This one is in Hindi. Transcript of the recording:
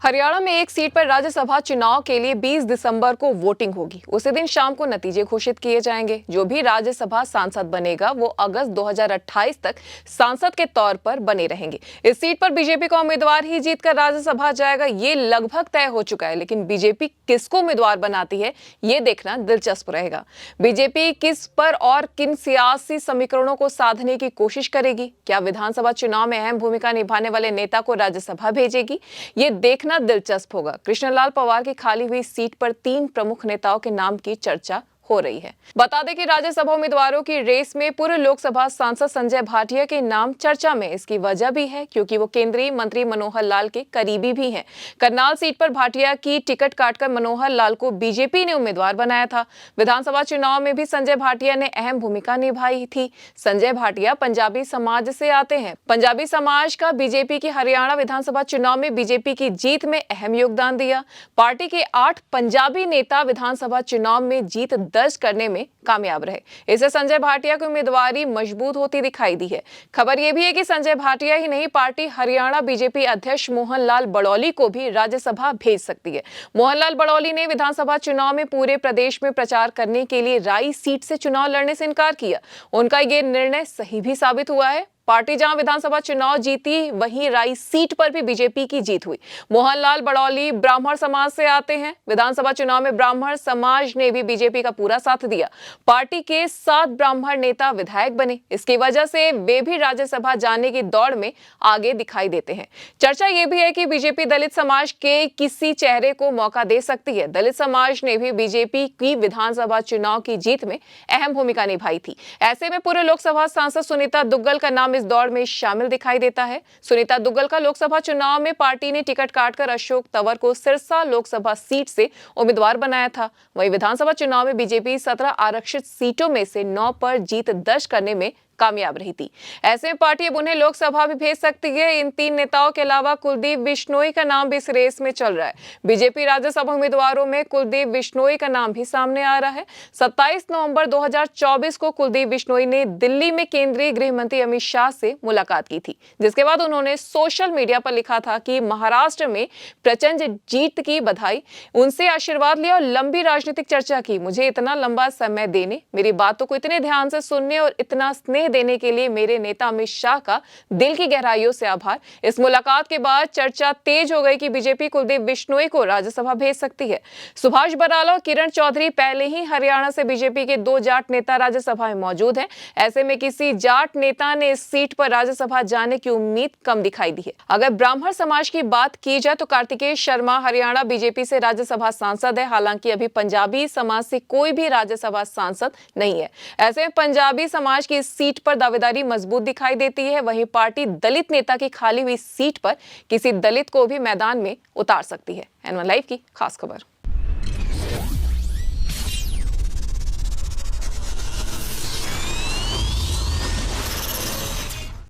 हरियाणा में एक सीट पर राज्यसभा चुनाव के लिए 20 दिसंबर को वोटिंग होगी। उसी दिन शाम को नतीजे घोषित किए जाएंगे। जो भी राज्यसभा सांसद बनेगा वो अगस्त 2028 तक सांसद के तौर पर बने रहेंगे। इस सीट पर बीजेपी का उम्मीदवार ही जीतकर राज्यसभा जाएगा, ये लगभग तय हो चुका है। लेकिन बीजेपी किसको उम्मीदवार बनाती है, ये देखना दिलचस्प रहेगा। बीजेपी किस पर और किन सियासी समीकरणों को साधने की कोशिश करेगी? क्या विधानसभा चुनाव में अहम भूमिका निभाने वाले नेता को राज्यसभा भेजेगी? ये देखना दिलचस्प होगा। कृष्णलाल पंवार की खाली हुई सीट पर 3 प्रमुख नेताओं के नाम की चर्चा हो रही है। बता दें कि राज्यसभा उम्मीदवारों की रेस में पूर्व लोकसभा सांसद संजय भाटिया के नाम चर्चा में। इसकी वजह भी है क्योंकि वो केंद्रीय मंत्री मनोहर लाल के करीबी भी हैं। करनाल सीट पर भाटिया की टिकट काटकर मनोहर लाल को बीजेपी ने उम्मीदवार बनाया था। विधानसभा चुनाव में भी संजय भाटिया ने अहम भूमिका निभाई थी। संजय भाटिया पंजाबी समाज से आते हैं। पंजाबी समाज का बीजेपी की हरियाणा विधानसभा चुनाव में बीजेपी की जीत में अहम योगदान दिया। पार्टी के 8 पंजाबी नेता विधानसभा चुनाव में जीत दर्ज करने में कामयाब रहे। इससे संजय भाटिया की उम्मीदवारी मजबूत होती दिखाई दी है। खबर यह भी है कि संजय भाटिया ही नहीं, पार्टी हरियाणा बीजेपी अध्यक्ष मोहन लाल बड़ौली को भी राज्यसभा भेज सकती है। मोहन लाल बड़ौली ने विधानसभा चुनाव में पूरे प्रदेश में प्रचार करने के लिए राई सीट से चुनाव लड़ने से इनकार किया। उनका ये निर्णय सही भी साबित हुआ है। पार्टी जहां विधानसभा चुनाव जीती, वहीं राई सीट पर भी बीजेपी की जीत हुई। मोहन लाल बड़ौली ब्राह्मण समाज से आते हैं। विधानसभा चुनाव में ब्राह्मण समाज ने भी बीजेपी का पूरा साथ दिया। पार्टी के 7 ब्राह्मण नेता विधायक बने। इसकी वजह से वे भी राज्यसभा जाने की दौड़ में आगे दिखाई देते हैं। चर्चा यह भी है कि बीजेपी दलित समाज के किसी चेहरे को मौका दे सकती है। दलित समाज ने भी बीजेपी की विधानसभा चुनाव की जीत में अहम भूमिका निभाई थी। ऐसे में पूर्व लोकसभा सांसद सुनीता दुग्गल का नाम इस दौड़ में शामिल दिखाई देता है। सुनीता दुग्गल का लोकसभा चुनाव में पार्टी ने टिकट काटकर अशोक तंवर को सिरसा लोकसभा सीट से उम्मीदवार बनाया था। वहीं विधानसभा चुनाव में बीजेपी 17 आरक्षित सीटों में से 9 पर जीत दर्ज करने में कामयाब रही थी। ऐसे में पार्टी अब उन्हें लोकसभा भी भेज सकती है। इन 3 नेताओं के अलावा कुलदीप बिश्नोई का नाम भी इस रेस में चल रहा है। बीजेपी राज्यसभा उम्मीदवारों में कुलदीप बिश्नोई का नाम भी सामने आ रहा है। 27 नवंबर 2024 को कुलदीप बिश्नोई ने दिल्ली में केंद्रीय गृह मंत्री अमित शाह से मुलाकात की थी, जिसके बाद उन्होंने सोशल मीडिया पर लिखा था कि महाराष्ट्र में प्रचंड जीत की बधाई, उनसे आशीर्वाद लिया और लंबी राजनीतिक चर्चा की। मुझे इतना लंबा समय देने, मेरी बातों को इतने ध्यान से सुनने और इतना स्नेह देने के लिए मेरे नेता अमित शाह का दिल की गहराइयों से आभार। इस मुलाकात के बाद चर्चा तेज हो गई कि बीजेपी कुलदीप बिश्नोई को राज्यसभा भेज सकती है। सुभाष बराला और किरण चौधरी पहले ही हरियाणा से बीजेपी के 2 जाट नेता राज्यसभा में मौजूद हैं। ऐसे में किसी जाट नेता ने इस सीट पर राज्यसभा जाने की उम्मीद कम दिखाई दी है। अगर ब्राह्मण समाज की बात की जाए तो कार्तिकेय शर्मा हरियाणा बीजेपी से राज्यसभा सांसद है। हालांकि अभी पंजाबी समाज से कोई भी राज्यसभा सांसद नहीं है। ऐसे में पंजाबी समाज की सीट पर दावेदारी मजबूत दिखाई देती है। वहीं पार्टी दलित नेता की खाली हुई सीट पर किसी दलित को भी मैदान में उतार सकती है। N1 लाइव की खास खबर।